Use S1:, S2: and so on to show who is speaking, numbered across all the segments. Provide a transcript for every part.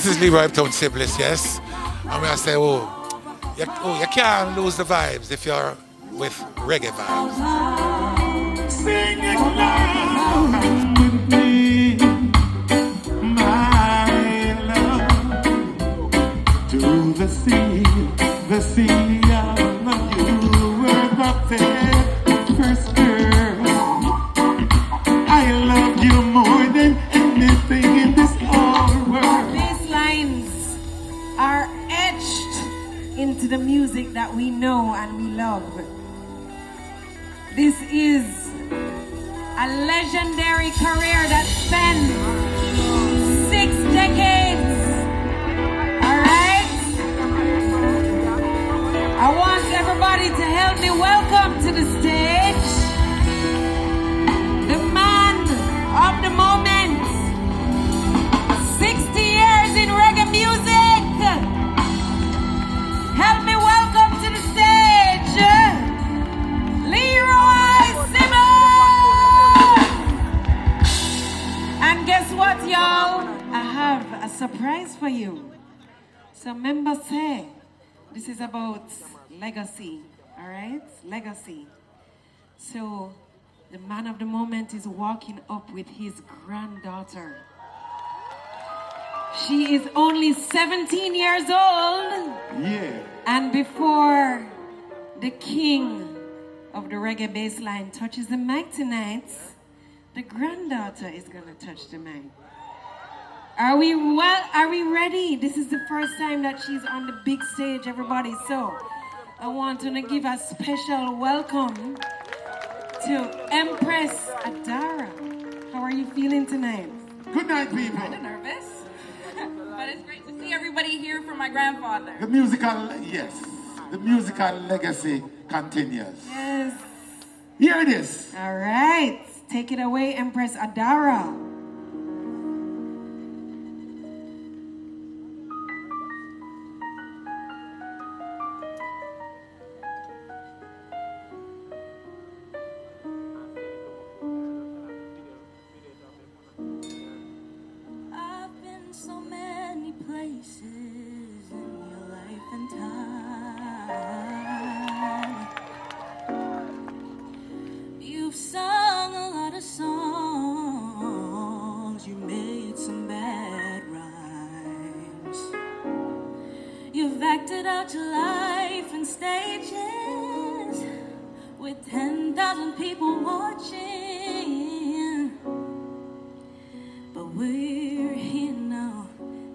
S1: this is Leroy Sibbles, yes. I'm gonna say, you can't lose the vibes if you're with reggae vibes.
S2: Sing it loud with me, my love, to the sea of love. You were the very first girl. I love you more than anything in this whole world.
S3: These lines are etched into the music that we know and we love. This is a legendary career that spanned 6 decades. Alright? I want everybody to help me welcome to the stage the man of the moment. 60 years in reggae music. Help me welcome to the stage Leroy Sibbles! And guess what, y'all? I have a surprise for you. Some members say this is about legacy, all right? Legacy. So the man of the moment is walking up with his granddaughter. She is only 17 years old.
S2: Yeah.
S3: And before the king of the reggae bassline touches the mic tonight, the granddaughter is gonna touch the mic. Are we ready? This is the first time that she's on the big stage, everybody. So I want to give a special welcome to Empress Adara. How are you feeling tonight?
S2: Good night, people.
S4: Kind of nervous, but it's great to see everybody here for my grandfather.
S2: The musical legacy continues.
S3: Yes.
S2: Here it is.
S3: All right. Take it away, Empress Adara.
S4: I've been so many places in your life and time. You've sung a lot of songs, you made some bad rhymes. You've acted out your life in stages with 10,000 people watching. But we're here now,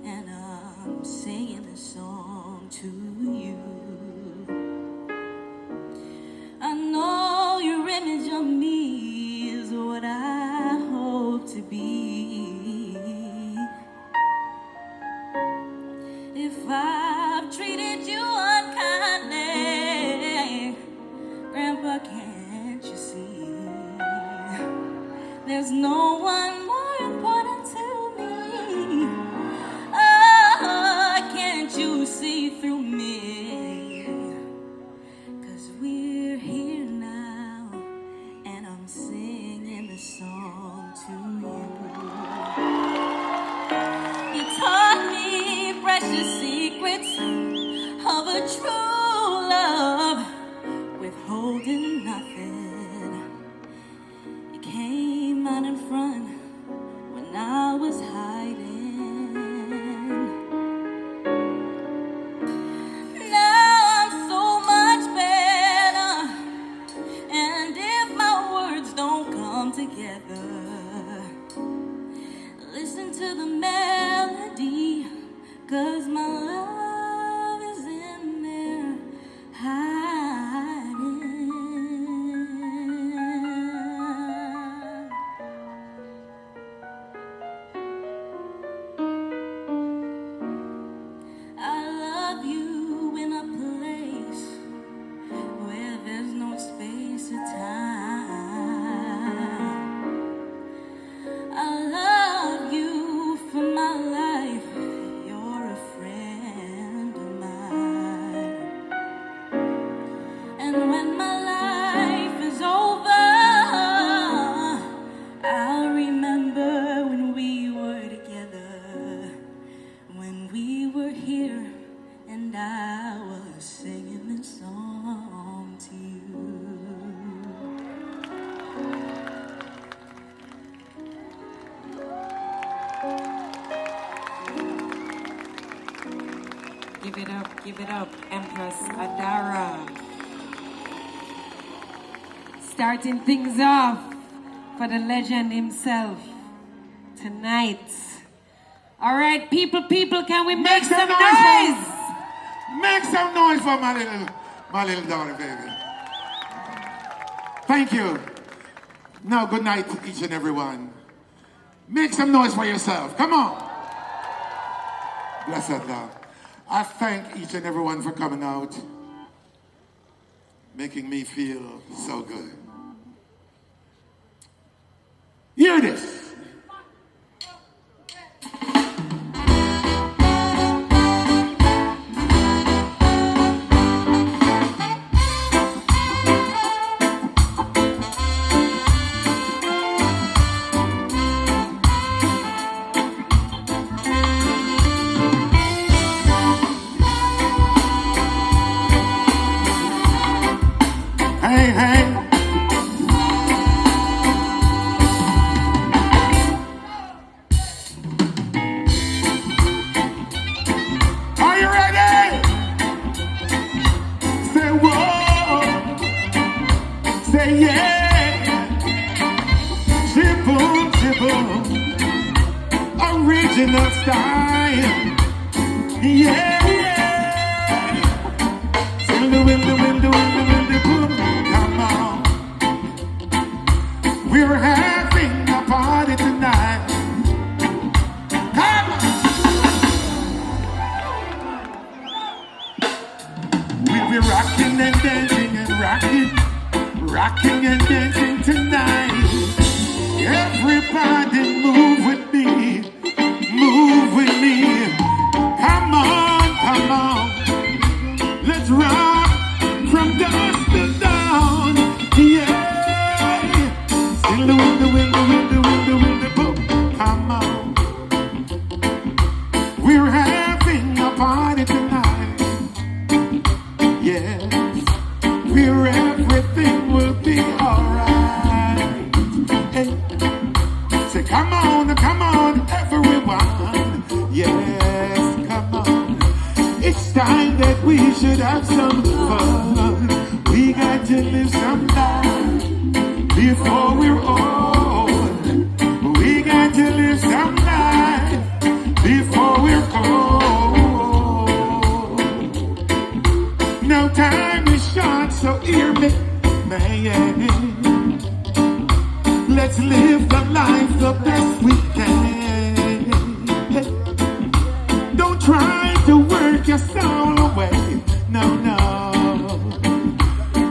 S4: and I'm singing this song to you. I know your image of me is what I hope to be. If I've treated you unkindly, Grandpa, can't you see? There's no one more important to me. Oh, can't you see through me? 'Cause we're here now, and I'm singing the song to you. You taught me precious secrets of a true love, withholding nothing. You came out in front when I was hiding. Now I'm so much better, and if my words don't come together, listen to the melody, 'cause my
S3: Give it up, Empress Adara. Starting things off for the legend himself tonight. All right, people, can we make some noise?
S5: Make some noise for my little daughter, baby. Thank you. Now, good night to each and every one. Make some noise for yourself. Come on. Bless that dog. I thank each and every one for coming out, making me feel so good. Hear this. Original style, yeah. Till the wind, boom, come on. We're having a party tonight. Come on. We'll be rocking and dancing and rocking and dancing tonight. Everybody move with me. Move with me, come on, let's rock from dusk to dawn, yeah. Still the wind, boom, come on. We're having a party tonight, yes. Where everything will be alright. Hey. Say, come on, everyone. Yes, come on. It's time that we should have some fun. We got to live some life before we're old. We got to live some life before we're old. Now time is short, so hear me, man. Let's live the life the best we can. Don't try to work your soul away. No.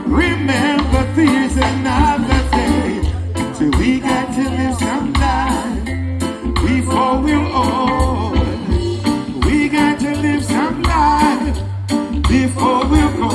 S5: Remember there's another day. So we got to live some life before we're old. We got to live some life before we're old.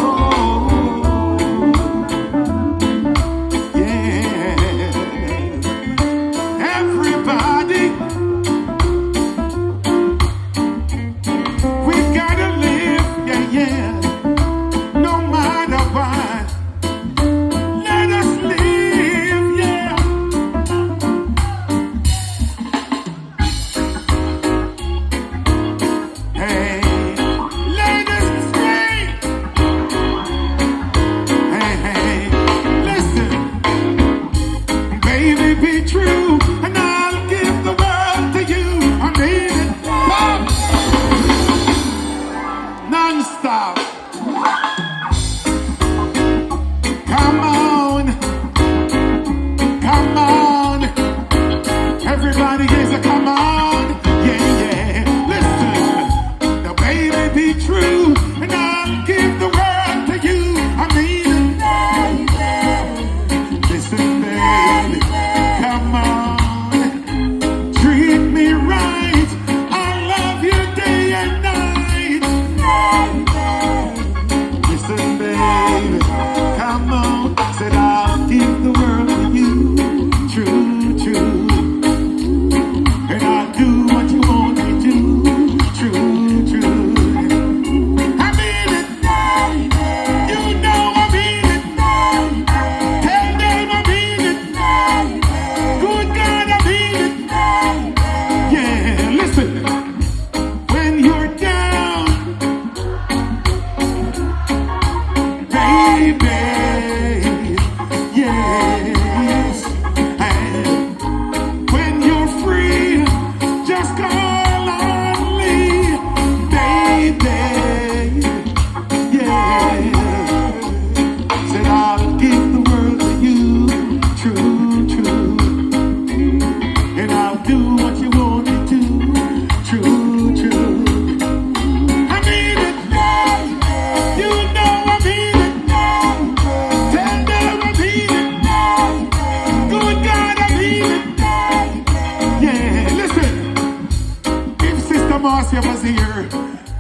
S5: Marcia was here.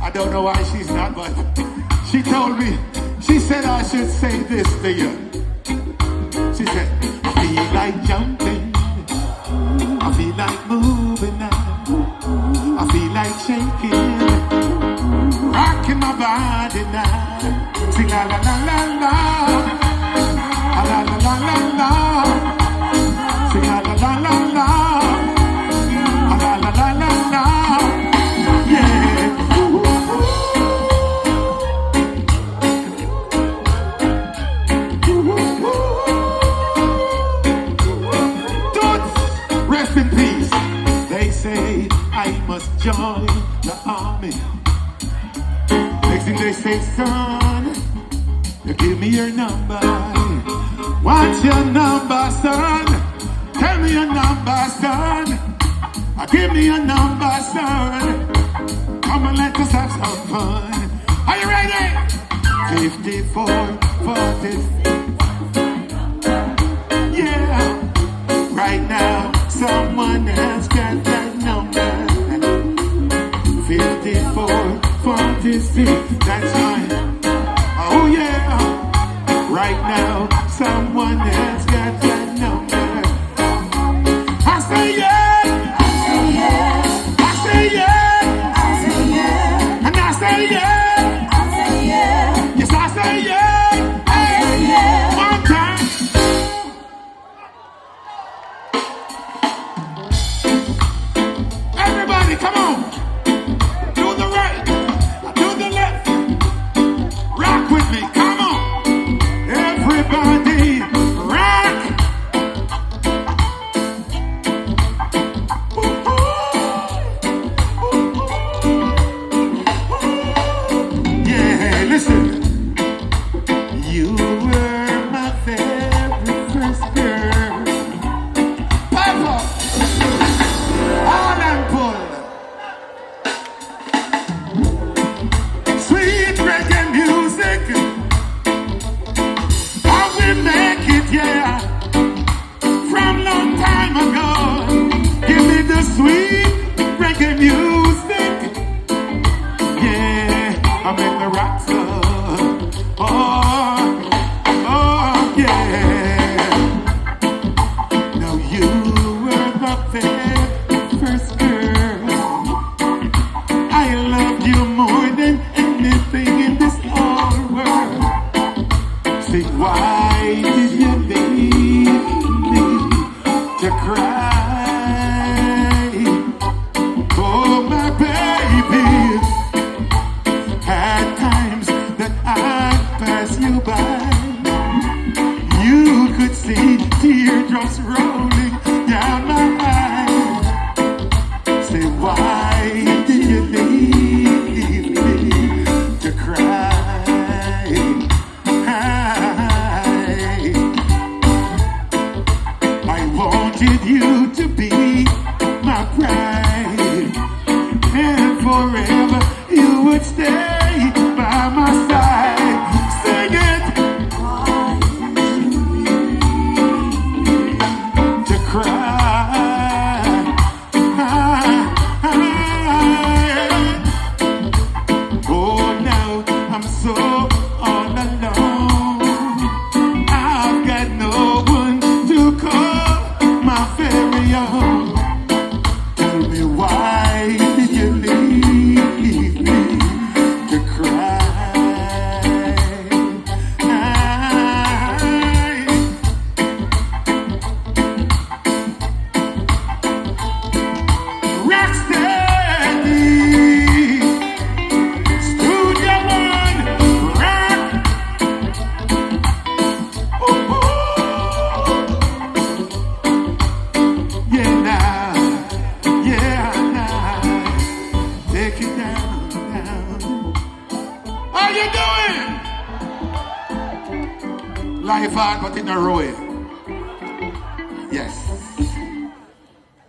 S5: I don't know why she's not, but she told me, she said I should say this to you. She said, I feel like jumping, I feel like moving now, I feel like shaking, rocking my body now. Sing la la la la la, la la la la la, sing la la la la la, la la la la la, yeah. Rest in peace. They say I must join the army. Next thing they say, son, you give me your number. What's your number, son? Tell me your number, son. Give me your number, son. Come and let us have some fun. Are you ready? 54, 40. Yeah. Right now, someone has got that number. 54, 46. That's right. Oh yeah. Right now, someone has got that number. I say yeah.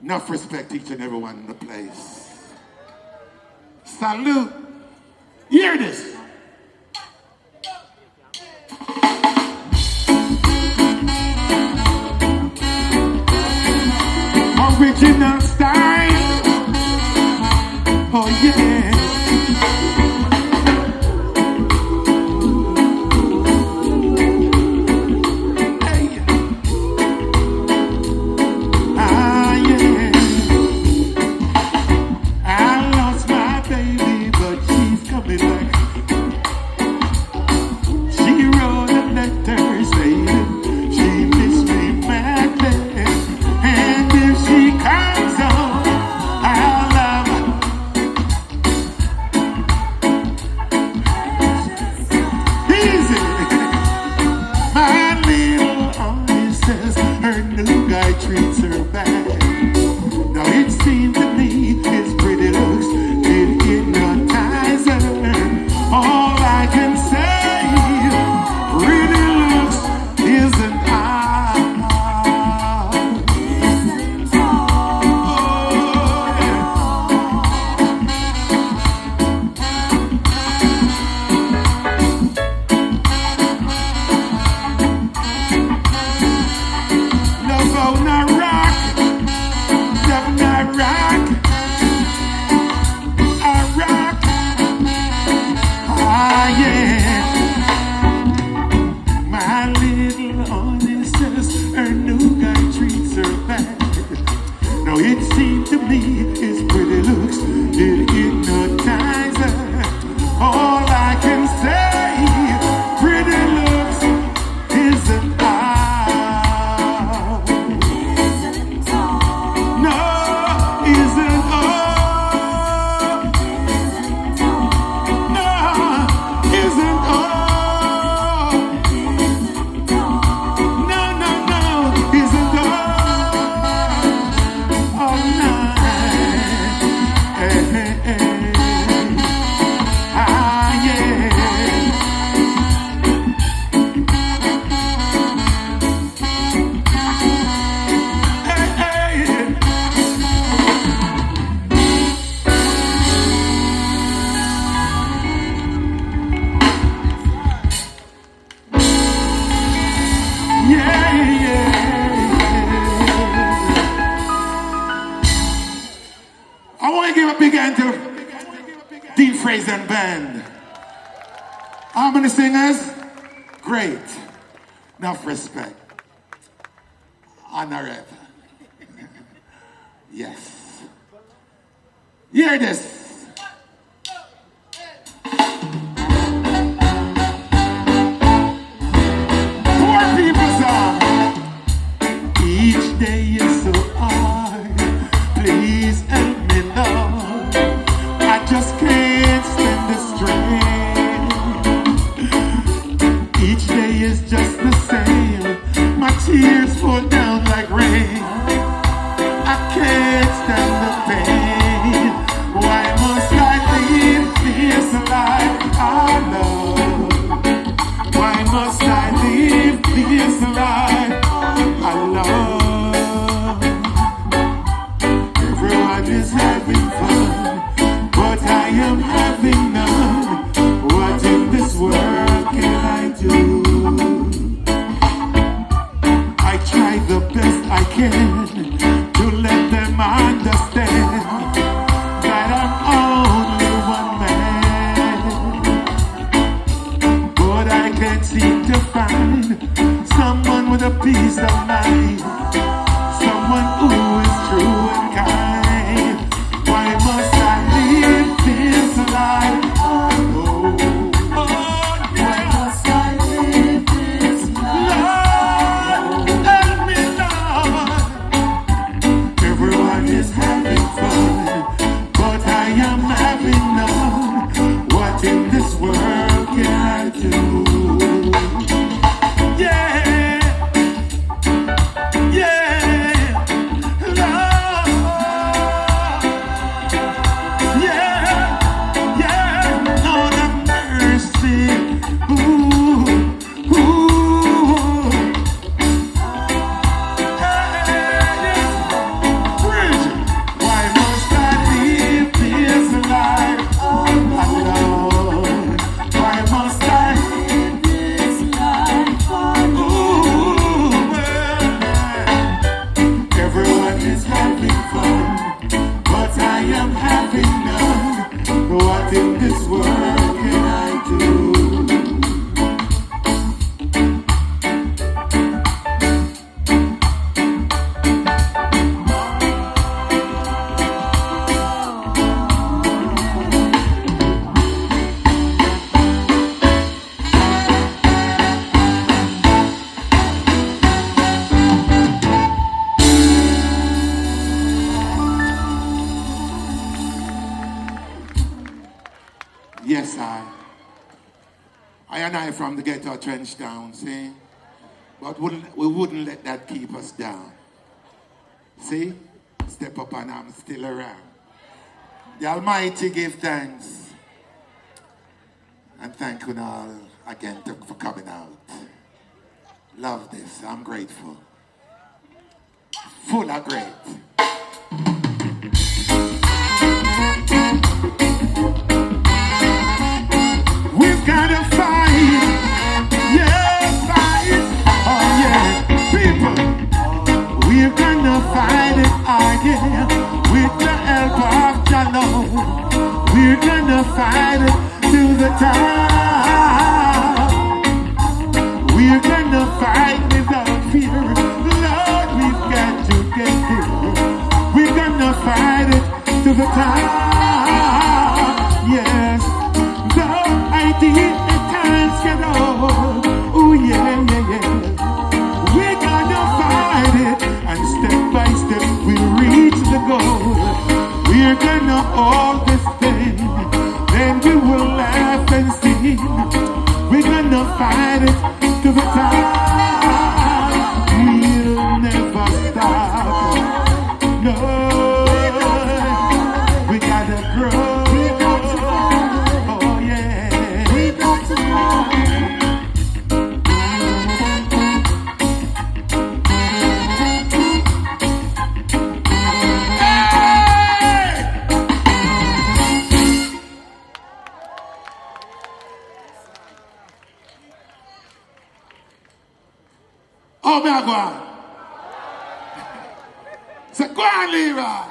S5: Enough respect each and everyone in the place. Salute. Hear this. Original style. Oh yeah. coming back. She wrote a letter saying she missed me madly, and if she comes home, I'll love her. Easy. My little artist says her new guy treats her bad. Now it seems to me his pretty looks did hypnotize her. All I can say, pretty looks isn't all. Oh, yeah. No, go not rock. I rock, ah yeah. My little honest says her new guy treats her bad. Now it seemed to me his pretty looks did hypnotize her. All I can say, pretty looks isn't all. And band. How many singers? Great. Enough respect. Honorable. Yes. Hear this. Poor people song. Each day is so hard. Please help me, Lord. I just can't stand the strain. Each day is just the same. My tears fall down like rain. I can't stand the pain. Why must I live this life alone? Why must I live this life alone? Everyone is having fun, but I am having none. What in this world can I do? I try the best I can to let them understand that I'm only one man. But I can't seem to find someone with a peace of mind, someone who is true and kind. Why must I live this life alone? Why must I live this life? Lord, help me, Lord. Everyone is having fun, but I am having none. What in this world can I do? Yeah, yeah, Lord. Yeah, yeah, Lord have mercy. Ooh, ooh. Hey, Bridget, why must I live this life alone? Why must I live this life alone? Ooh, well, everyone is having fun, but I am having none. What in this world can I do? Yes, I and I from the ghetto trench down, see? But we wouldn't let that keep us down. See? Step up and I'm still around. The Almighty give thanks. And thank you all again for coming out. Love this. I'm grateful. Full of great. We've got to fight. Yeah, fight. Oh, yeah. People, we're gonna fight it again with the help of Jalon. We're gonna fight it to the top. We're gonna fight without fear. Lord, we've got to get here. We're gonna fight it to the top. Yes. Though I think the times get old. Oh yeah, yeah, yeah. We're gonna fight it. And step by step we'll reach the goal. We're gonna hold this thing. Then we will laugh and sing. We're gonna fight it to the top. We'll never stop. No, we gotta grow. Oh yeah, we got to grow. Oh, me a go on. Say, go on, Leroy.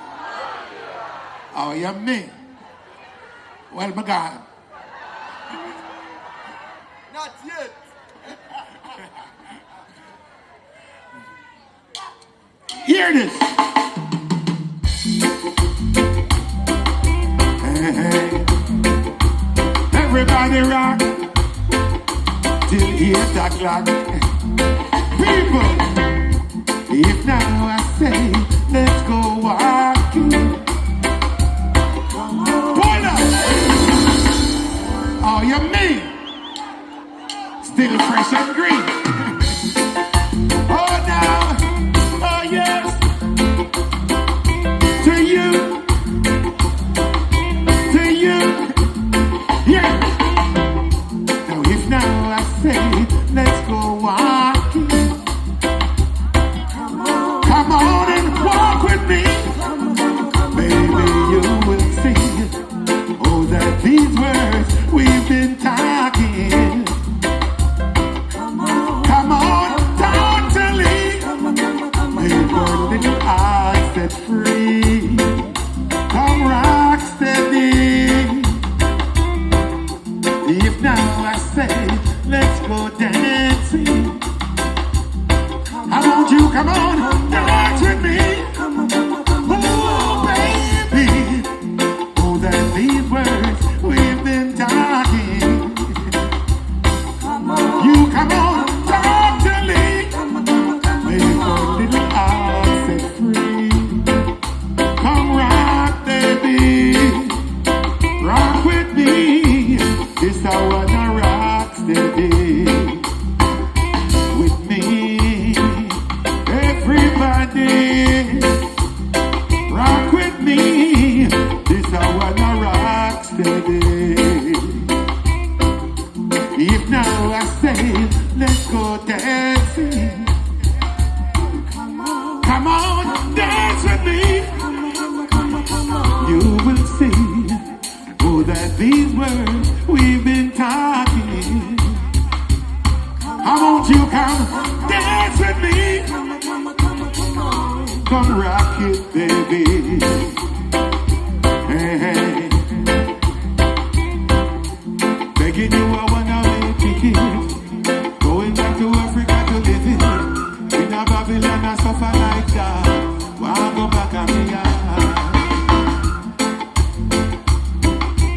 S5: Oh, you me? Well, me gone. Not yet. Hear this. Hey, hey. Everybody rock till 8 o'clock. People, if now I say, let's go walking. Pull up. Oh, you mean? Still fresh and green. Oh, now. Oh, yes. To you. To you. Yeah. Now, if now I say, let's go walking. Come on and walk with me. Baby, you will see. Oh, that these words we've been talking. Come on, totally. Make your little heart set free. Come rock steady. If now I say, let's go dancing. I want you, come on, dance with me. Oh, baby. Oh, that these words we've been talking. You come on, talk to me. Make your little heart set free. Come rock, baby. Rock with me. This I wanna rock steady. With me. Everybody, rock with me. This I wanna rock steady. If now I say, let's go dancing. Come on, dance with me. You will see, oh, that these words we've been talking. I want you come dance with me. Come rock it, baby. Hey, hey. Begging you, I wanna make it. Going back to Africa to live it. In a Babylon, I suffer like that. Why go back and me?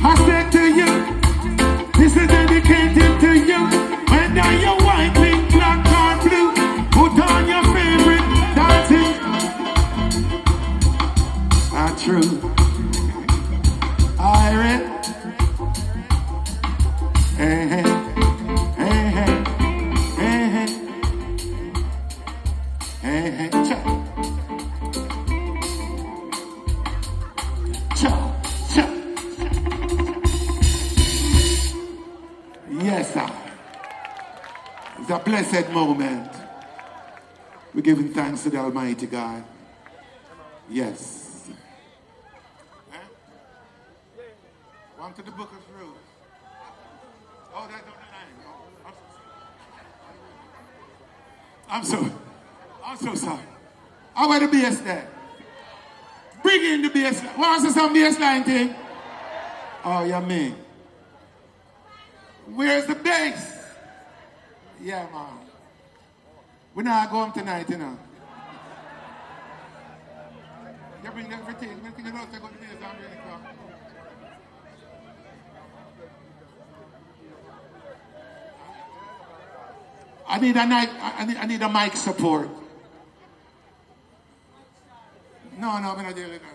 S5: I said to you, this is dedicated to you. Whether you're white, pink, black, or blue, put on your favorite dancing. I Hey, hey, hey, hey, hey, hey, hey, cha, cha, cha. Yes, sir. It's a blessed moment. We're giving thanks to the Almighty God. Yes. Huh? One to the book of rules. Oh, that's on the line. I'm so sorry. How about the bass there? Bring in the bass line. Want to see some bass line thing? Oh, yeah, me. Where's the bass? Yeah, man. We're not going tonight, you know. You bring everything. Everything else, I got the bass on really quick. I need a mic support. No, I'm not doing it. No.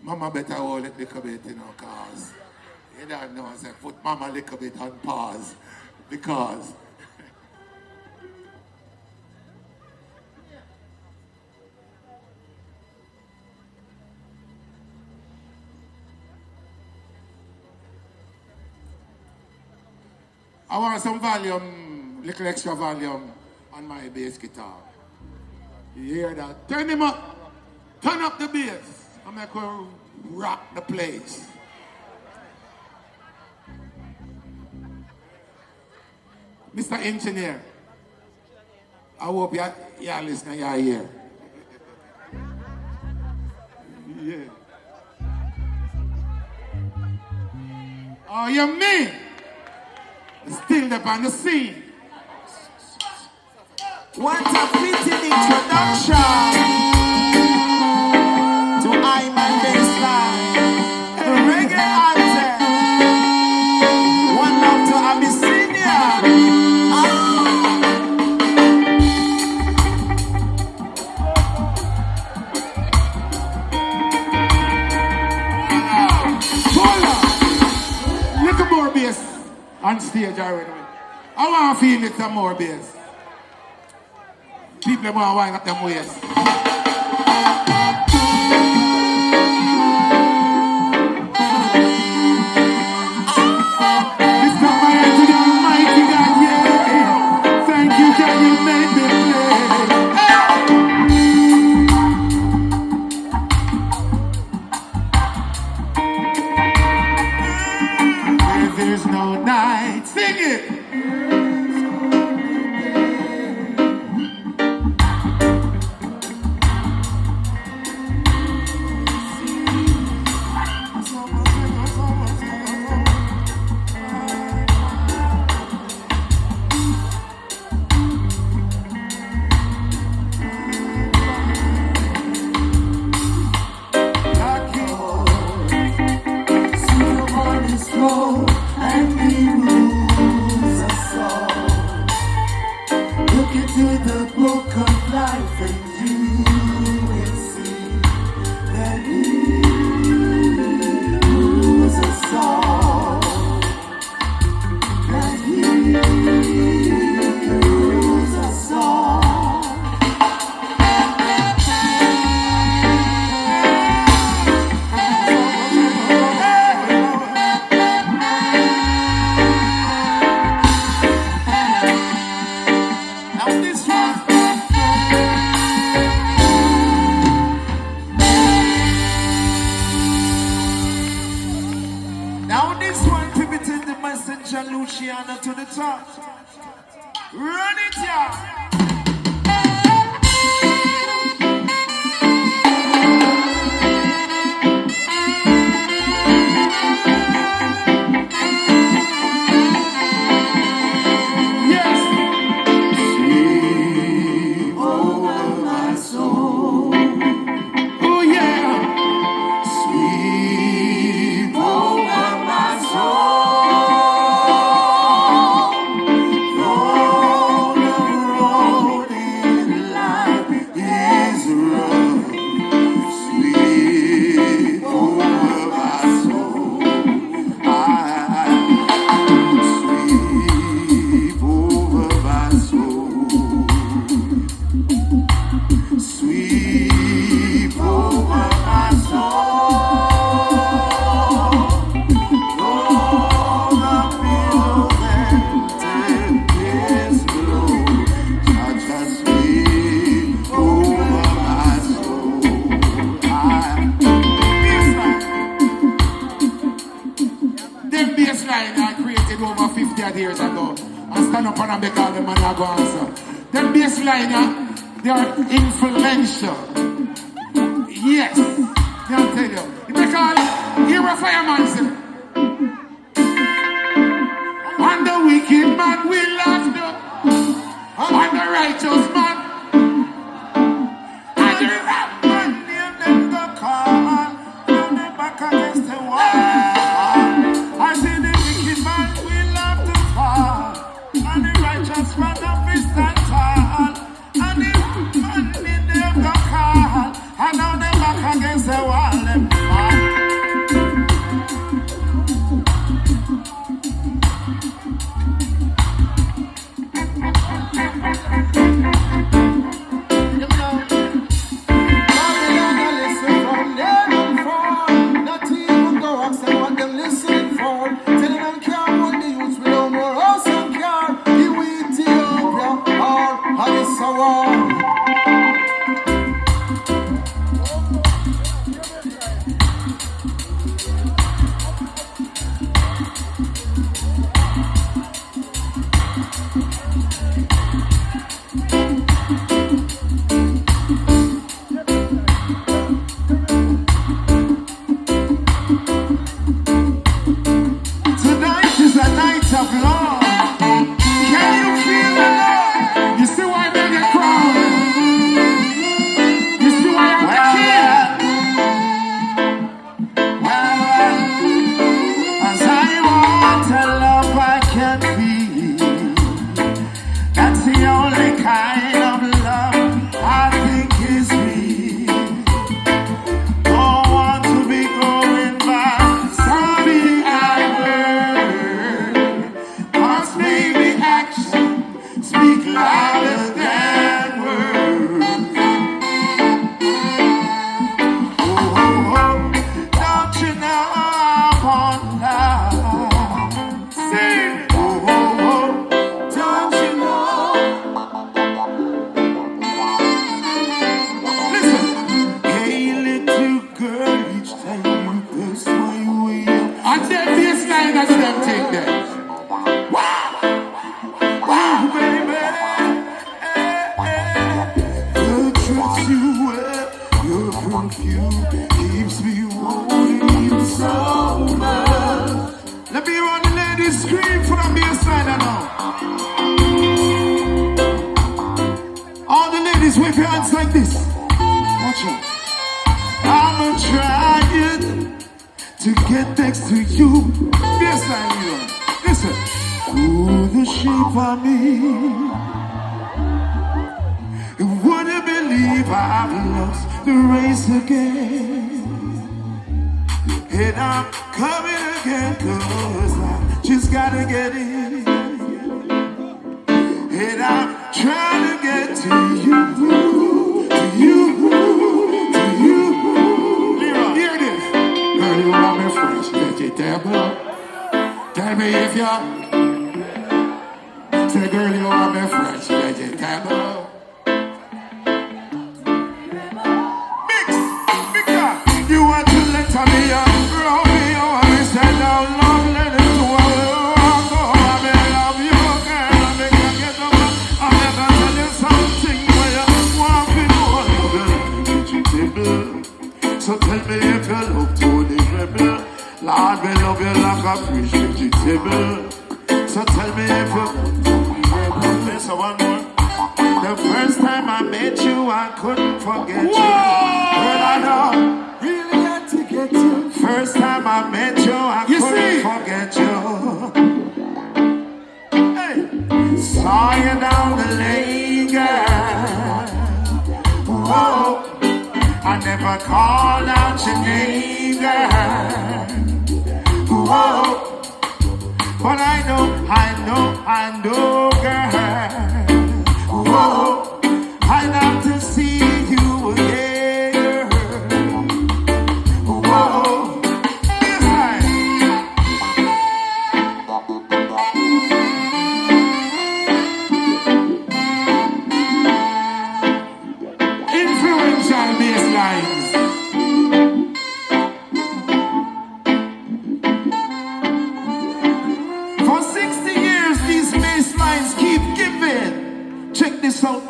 S5: Mama better hold it a little bit, you know, cause you don't know, I said put mama a little bit on pause, because I want some volume, little extra volume on my bass guitar. You hear that? Turn him up, turn up the bass. I'm going to rock the place. Mr. Engineer, I hope you're listening, you're here. Yeah. Oh, you mean? Still up on the scene.
S2: What a fitting introduction to I'm and Bassline, the reggae anthem. One love to Abyssinia.
S5: Little more bass on stage already. I want to feel it some more bass. People want to wind up them waist. There's no night. Sing it! Luciana to the top. Run it, yeah. bassline I created over 50 years ago. I stand up and I make all the man I go answer. Them bassline, they are influential. Yes, I'll tell you. They call it Hero Fireman. And the wicked man will laugh. And the righteous man. And the rap man, them go call. And the back against the wall. I say the wicked man will have to fall. And the righteous man of his stand tall. And the man in them go call. And now they back against the wall. Them fall.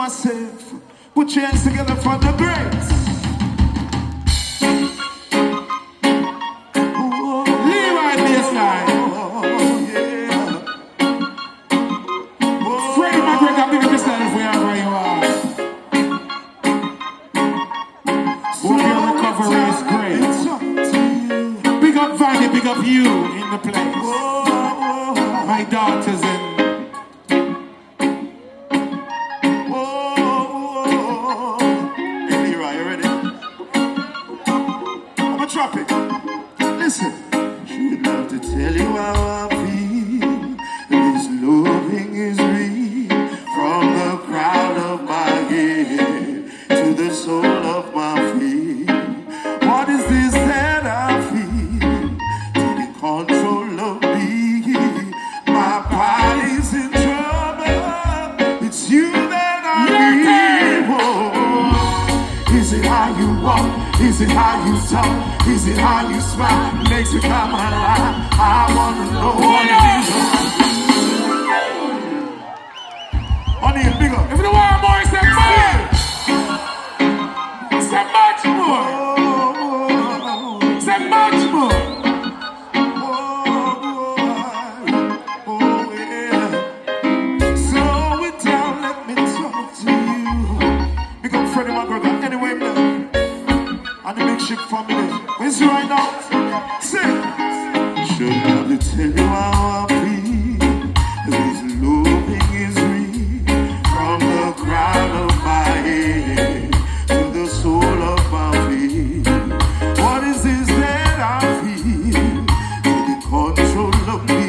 S5: myself. Put your hands together for the greats. Leroy Bassline. Freddie McGregor, big up yourself wherever you are. Hope your recovery is great. Big up Vanny, big up you in the place. My daughters in. Hey Leroy, you ready? I'ma drop it. Listen. Should love to tell you how I feel. This loving is real. From the crown of my head to the sole of my feet. What is this that I feel? Taking control of me. My body's in trouble. It's you that I need. Oh, is it how you walk? Is it how you talk? Is it how you smile? It makes me come alive. I wanna know what it is. Honey, bigger. If you want more, say more. Say much more. Say much more. Oh, yeah. Slow it down, let me talk to you. Big up Freddie McGregor, anyway, man. And the big ship family. Where's you right now? Sing. Should have to tell you how I feel. This loving is real. From the crown of my head to the sole of my feet. What is this that I feel? Taking control of me.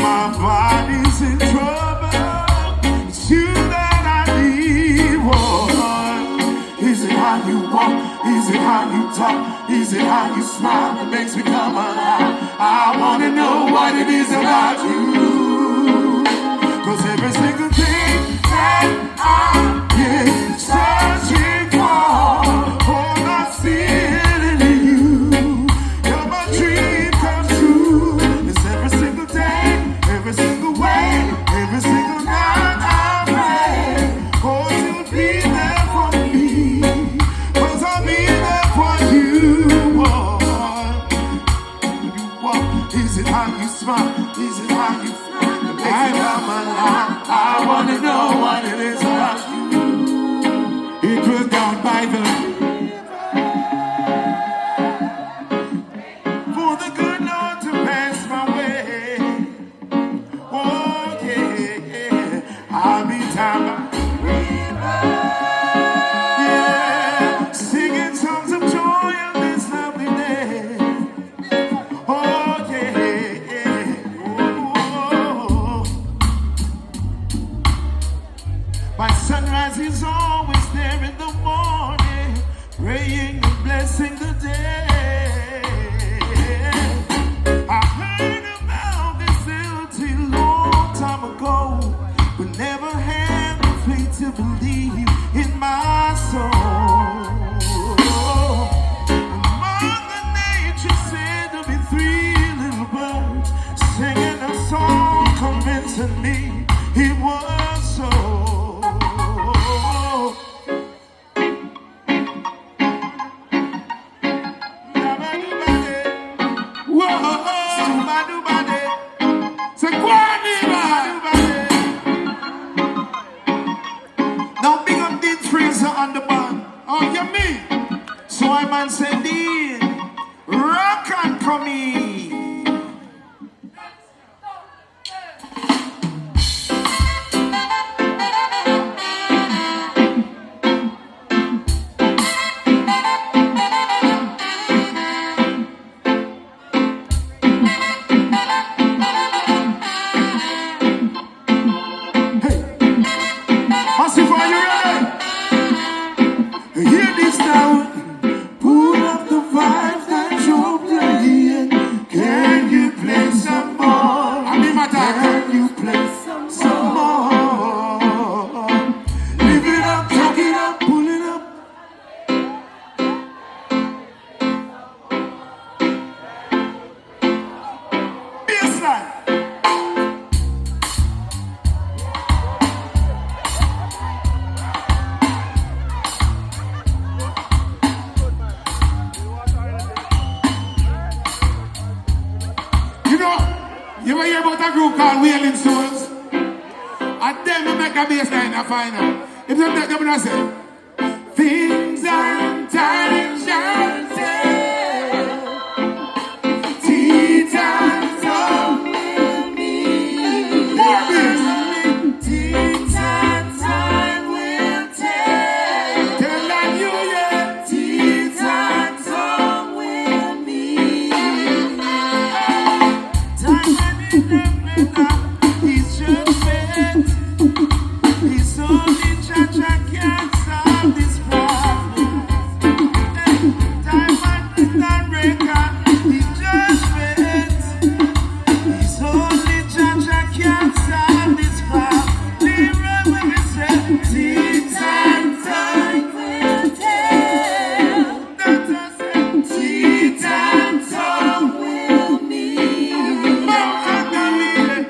S5: My body's in trouble. It's you that I need. What? Is it how you walk? Is it how you talk? Is it how you smile that makes me come alive? I wanna know what it is about you. Cause every single thing that I get searching for, all I feel in you. You're my dream come true. It's every single day, every single way, every single night I pray. Oh, you'll be there for me. Cause I'll be there for you. Is it how you smile? Is it how you feel? It makes me come alive. I wanna know what it is about you. It was down by the for the good Lord to pass my way. Oh yeah, I'll be down by the river. Yeah, singing songs of joy on this lovely day. Oh yeah, oh. My sunrise is always there in the morning, praying and blessing the day. I heard about this city long time ago, but never had the faith to believe in my soul. Mother Nature said to me, 3 little birds singing a song, convincing me it was so. Now big up the freezer on the band. Oh, you mean? So I man said, "Dean, rock and come in." Massive, are you ready? Hear this now. Pull up the vibe that you're playing. Can you play some more? I mean, my dad. Can you play some more? Live it up, talk it up, pull it up. Bassline. You ever hear about a group called Wailing Souls? And then we make a bassline and find out. If you take them and say, things and times shall tell. Tea time come will meet. Tea time will tell. Tell that you, yeah. Tea time come will meet. Time and enough, he's just meant. He's only judge, I can't solve this problem. Time and not record, he's judgment. He's only judge, I can't solve this problem. Leroy when we say, tea time, time will tell. That's us, tea time, time will meet.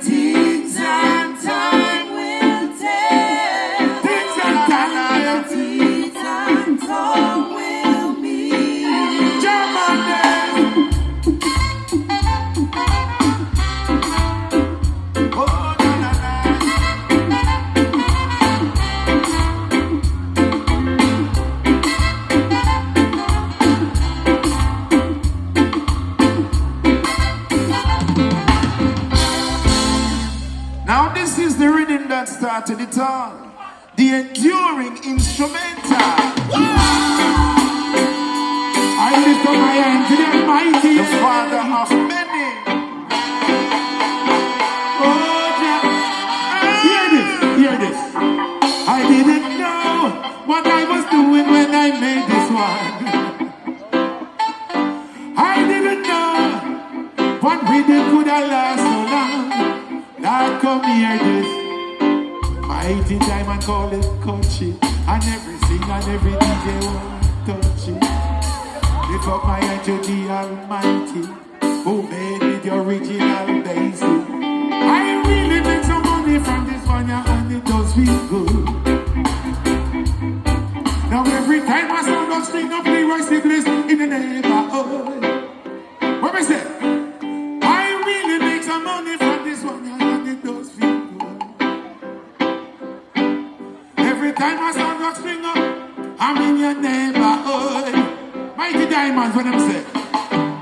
S5: Tea time, time will tell. Tea time, time will meet. Germany. Oh, na, na, na. Now this is the rhythm that started it all. The enduring instrumental. I lift up my hand to the Almighty, the Father of many. Oh, hear this, hear this. I didn't know what I was doing when I made this one. I didn't know what we did could have last so long. Now come hear this. Mighty time and call it country. And everything and every DJ want touch it. Lift up my hand to the Almighty, who made it the original basis. I really make some money from this one, yeah, and it does feel good. Now every time I sound up, string up Leroy Sibbles in the neighborhood. What me say? I really make some money from this one, yeah, and it does feel good. Every time I sound up, string up, I'm in your neighborhood. Mighty diamonds when them say,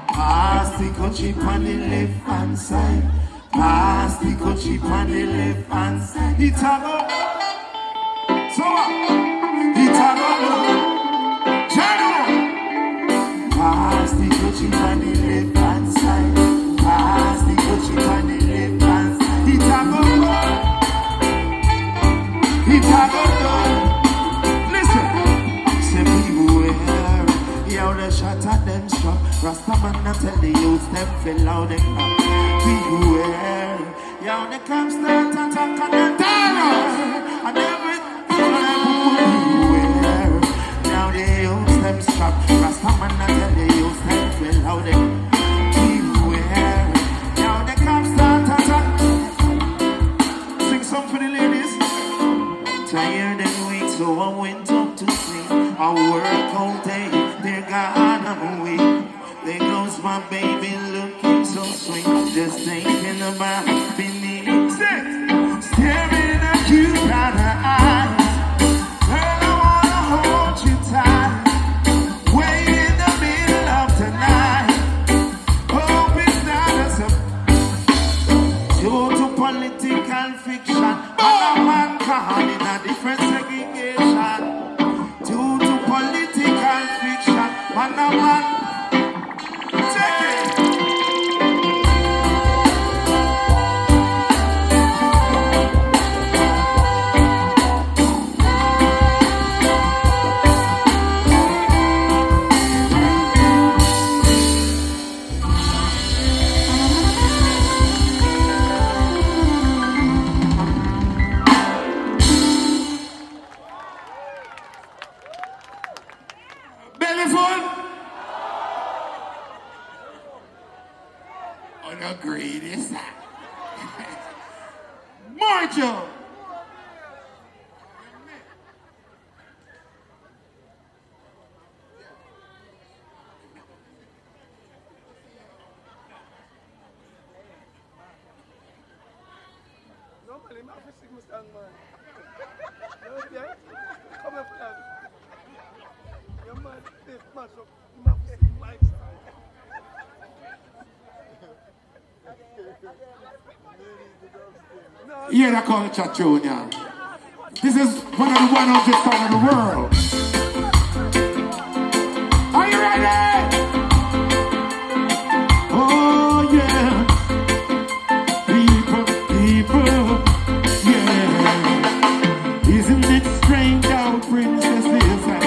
S5: pass the country on the left hand side. Pass the country on the left hand side. Etana. So what? Etana. Jano. Pass the country on the left hand side. Pass the country on the left hand side. Etana. Etana. Listen. Say beware. Yo, the shot at them strap. Rastaman not tell the youth them fell out the crap. Beware. Yo, the cops start attack on the dollar. And everything. Beware. Now the youth them strap. Rastaman not tell the youth them fell out the crap. Beware. Now the cops start attack. Sing song for the ladies. Tired and weak, so I went up to sing. I work all day. God, I'm weak. There goes my baby looking so sweet. Just thinking about beneath. Staring at you out her eyes. Girl, I wanna hold you tight. Way in the middle of the night. Hope it's not a total political fiction. But a man caught in a different segregation. Total political fiction. Man, take it. Belly full. Unagreed is that. Marcia.
S6: him have to sing my song, man. Yeah? Come up here. Your man, this mash up. You have to sing lifestyle.
S5: Hear that culture tune, yeah. This is one of the 100 songs of the world. Are you ready? Oh, yeah. People, yeah. Isn't it strange how princesses are?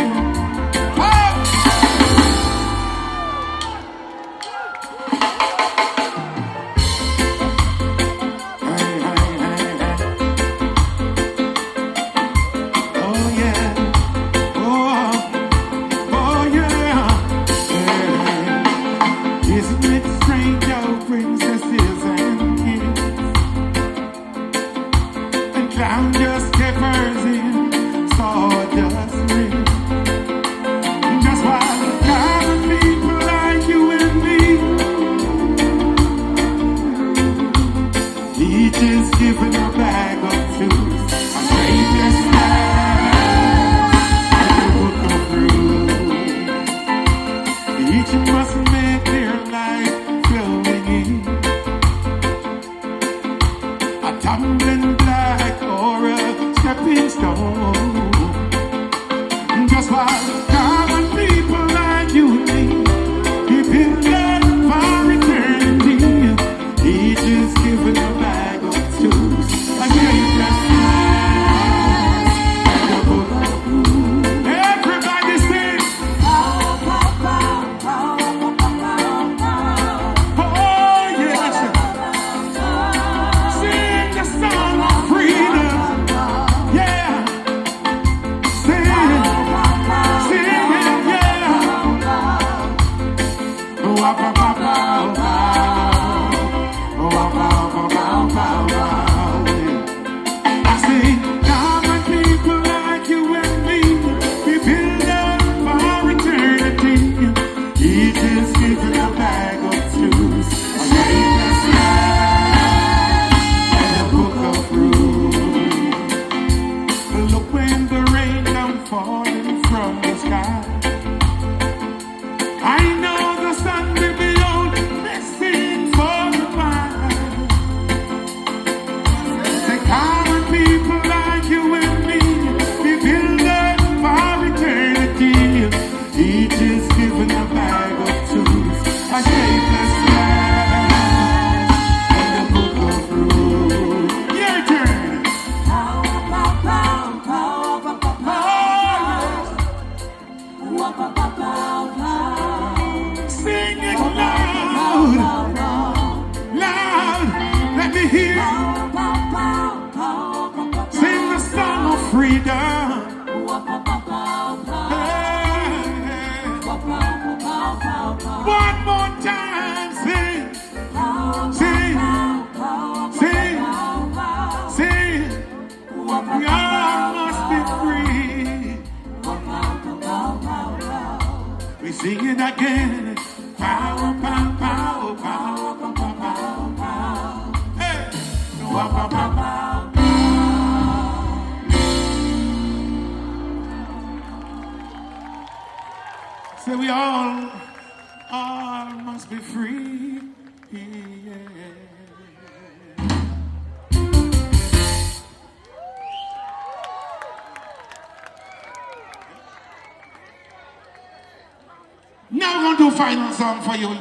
S5: Now we're going to do a final song for you.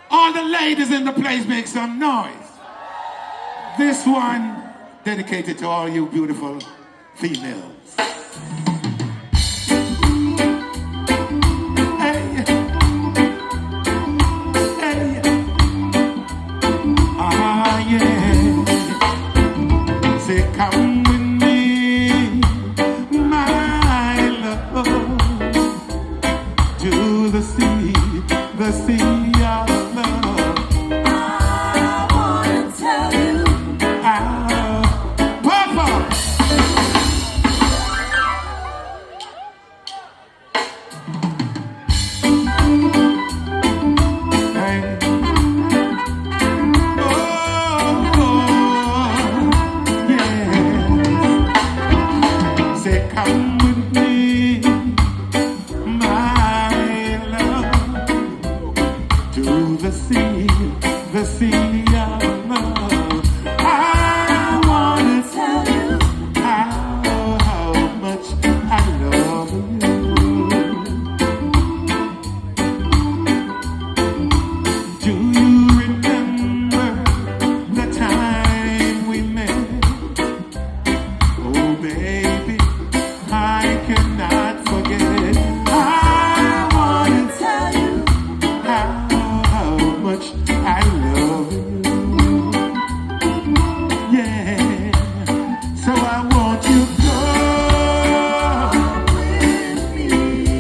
S5: All the ladies in the place make some noise. This one dedicated to all you beautiful females. Hey. Hey. Ah, yeah. Say, come with me, my love, to the sea of love.
S4: I wanna tell you,
S5: Papa! Cecilia, love. I wanna tell you how much I love you. Do you remember the time we met? Oh, baby, I cannot forget. I wanna tell you how much I love you. Yeah. So I want you to come with me.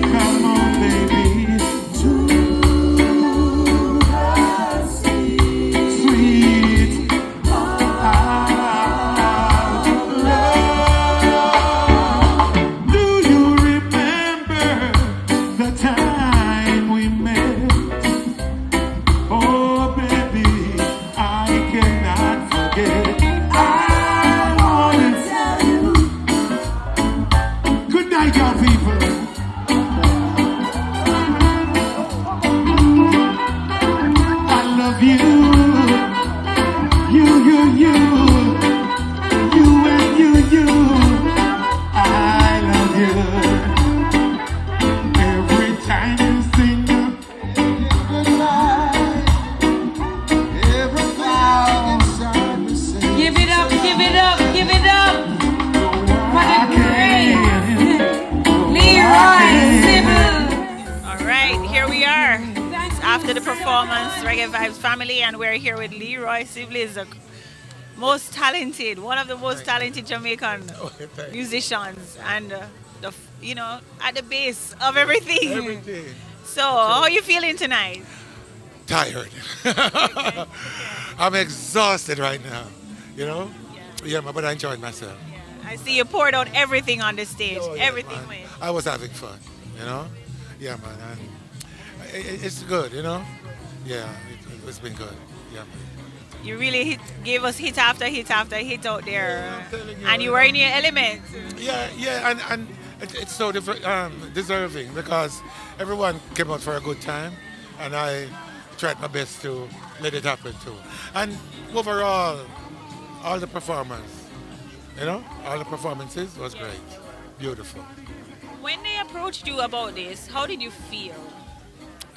S5: Come on, baby, to the sweet love. Do you remember the time we met? Oh, baby, I cannot forget. I wanna tell you. Good night, y'all people. I love you. You and you. I love you. Every time you sing
S3: Give it up, give it up, give it up for the great Leroy Sibbles.
S7: All right, here we are. It's after the performance, Reggae Vibes family, and we're here with Leroy Sibbles, the most talented, one of the most talented Jamaican musicians, and at the base of everything.
S1: Everything.
S7: So, how are you feeling tonight?
S1: Tired. I'm exhausted right now. You know? Yeah, but I enjoyed myself.
S7: I see you poured out everything on the stage.
S1: Oh, yeah,
S7: Everything
S1: man.
S7: went.
S1: I was having fun, you know? Yeah, man. And it's good, you know? Yeah, it's been good. Yeah, man.
S7: You really gave us hit after hit after hit out there.
S1: Yeah, I'm telling you,
S7: And you were in your element.
S1: Yeah, and it's so deserving because everyone came out for a good time, and I tried my best to let it happen too. And overall, all the performances was great, beautiful.
S7: When they approached you about this, how did you feel?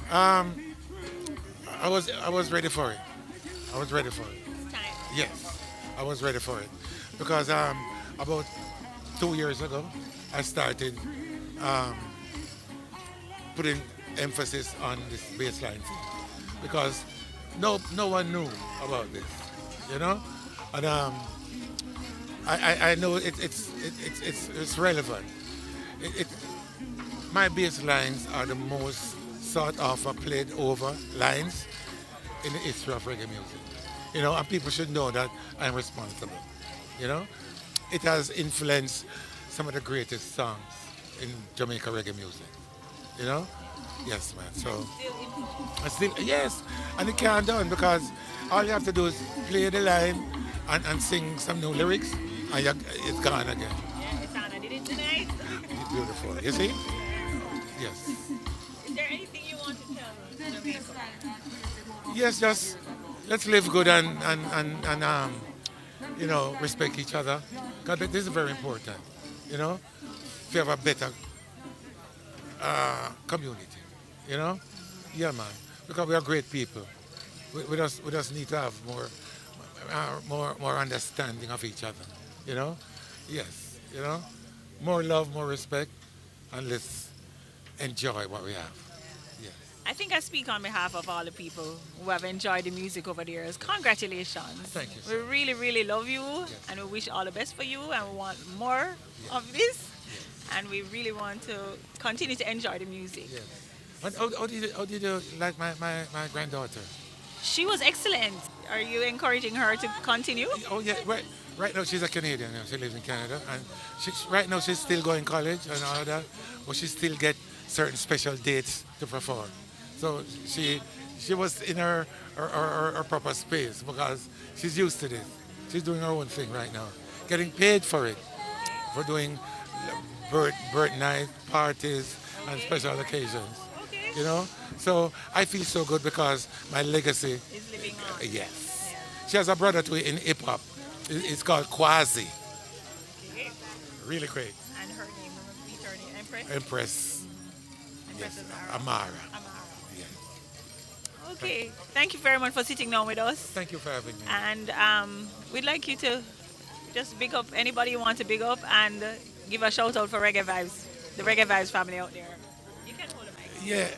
S1: I was ready for it. I was ready for it.
S7: Time.
S1: Yes, I was ready for it because about 2 years ago, I started putting emphasis on this bassline thing because no one knew about this, you know, and I know it's relevant. My bass lines are the most sought after, played over lines in the history of reggae music. You know, and people should know that I'm responsible. You know, it has influenced some of the greatest songs in Jamaica reggae music. You know, yes, man. So, yes, and it can't done because all you have to do is play the line and sing some new lyrics, and it's gone again.
S7: Yeah, Etana did it tonight.
S1: It's beautiful. You see? Yes.
S7: Is there anything you want to tell Jamaica?
S1: Yes, just let's live good and respect each other. Because this is very important. You know, if you have a better community. You know, yeah, man. Because we are great people. We just need to have more understanding of each other. You know, yes. You know, more love, more respect, and let's enjoy what we have. Yes.
S7: I think I speak on behalf of all the people who have enjoyed the music over the years. Congratulations.
S1: Thank you,
S7: We
S1: sir.
S7: really, really love you, and we wish all the best for you, and we want more of this, and we really want to continue to enjoy the music.
S1: Yes. And how did you like my granddaughter?
S7: She was excellent. Are you encouraging her to continue?
S1: Oh yeah, right now she's a Canadian. She lives in Canada, and right now she's still going college and all that, but she still get certain special dates to perform. So she was in her proper space because she's used to this. She's doing her own thing right now, getting paid for it, for doing birth night parties and special occasions.
S7: Okay.
S1: you know. So I feel so good because my legacy,
S7: Is living on.
S1: yes. She has a brother too in hip hop. It's called Quasi.
S7: Okay.
S1: Really great.
S7: And her name, repeat her name, Empress?
S1: Empress,
S7: Empress
S1: yes,
S7: Azara.
S1: Amara.
S7: Amara.
S1: Yes.
S7: Okay. Thank you very much for sitting down with us.
S1: Thank you for having me.
S7: And we'd like you to just big up anybody you want to big up and give a shout out for Reggae Vibes, the Reggae Vibes family out there. You can hold the mic.
S1: Yeah.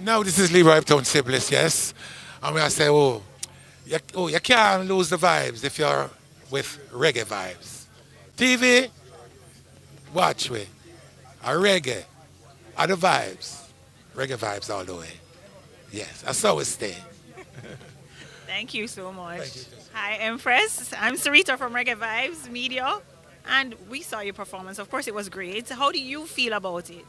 S1: Now this is Leroy Sibbles, yes. And we say, you can't lose the vibes if you're with reggae vibes. TV, watch we. A reggae, are the vibes. Reggae vibes all the way. Yes, that's how we stay.
S7: Thank you so much.
S1: Thank you.
S7: Hi, Empress. I'm Sarita from Reggae Vibes Media. And we saw your performance. Of course, it was great. How do you feel about it?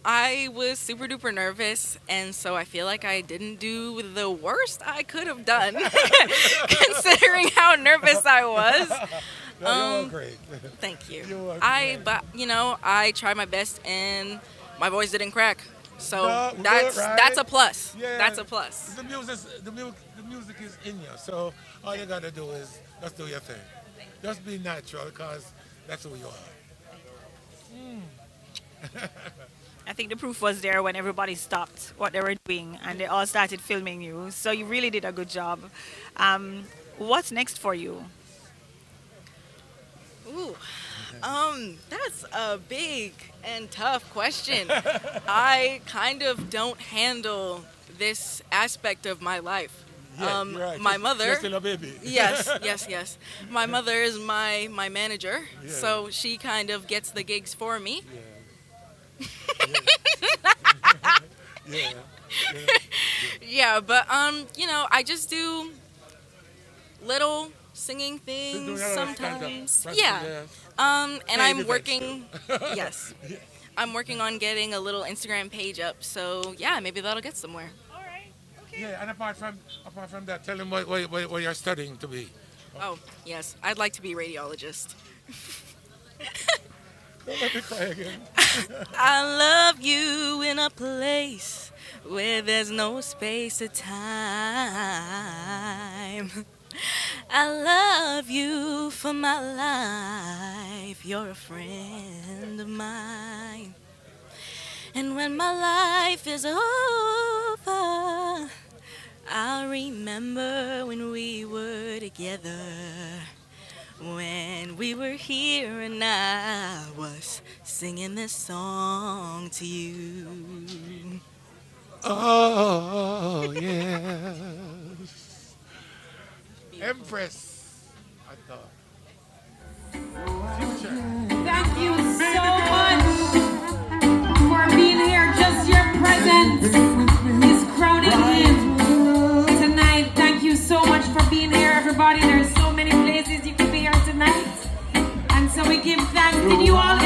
S8: I was super duper nervous, and so I feel like I didn't do the worst I could have done, considering how nervous I was.
S1: No, you're great.
S8: Thank you.
S1: You are
S8: But I tried my best, and my voice didn't crack. So
S1: No, good,
S8: that's
S1: right?
S8: that's a plus.
S1: Yeah.
S8: That's a plus.
S1: The music is in you. So all you gotta do is just do your thing. Just be natural because that's who you are.
S7: I think the proof was there when everybody stopped what they were doing and they all started filming you. So you really did a good job. What's next for you?
S8: Ooh, that's a big and tough question. I kind of don't handle this aspect of my life.
S1: Yeah, you're right.
S8: My
S1: You're
S8: mother.
S1: still a baby.
S8: Yes. My mother is my manager,
S1: Yeah.
S8: so she kind of gets the gigs for me.
S1: Yeah.
S8: Yeah, but I just do little singing things
S1: doing a lot of
S8: sometimes.
S1: stand-up.
S8: Yeah. And
S1: Play
S8: I'm
S1: the
S8: working. Yes. I'm working on getting a little Instagram page up, so yeah, maybe that'll get somewhere.
S7: All right. Okay.
S1: Yeah, and apart from that, tell them what you're studying to be.
S8: Oh, yes. I'd like to be a radiologist.
S1: Don't let me cry again.
S8: I love you in a place where there's no space or time. I love you for my life. You're a friend of mine. And when my life is over, I'll remember when we were together. When we were here and I was singing this song to you.
S1: Oh, yes. Empress, I thought. Future.
S3: Thank you so much for being here. Just your presence is crowning in tonight. Thank you so much for being here, everybody. There's so many places you can be here tonight. And so we give thanks. Did you all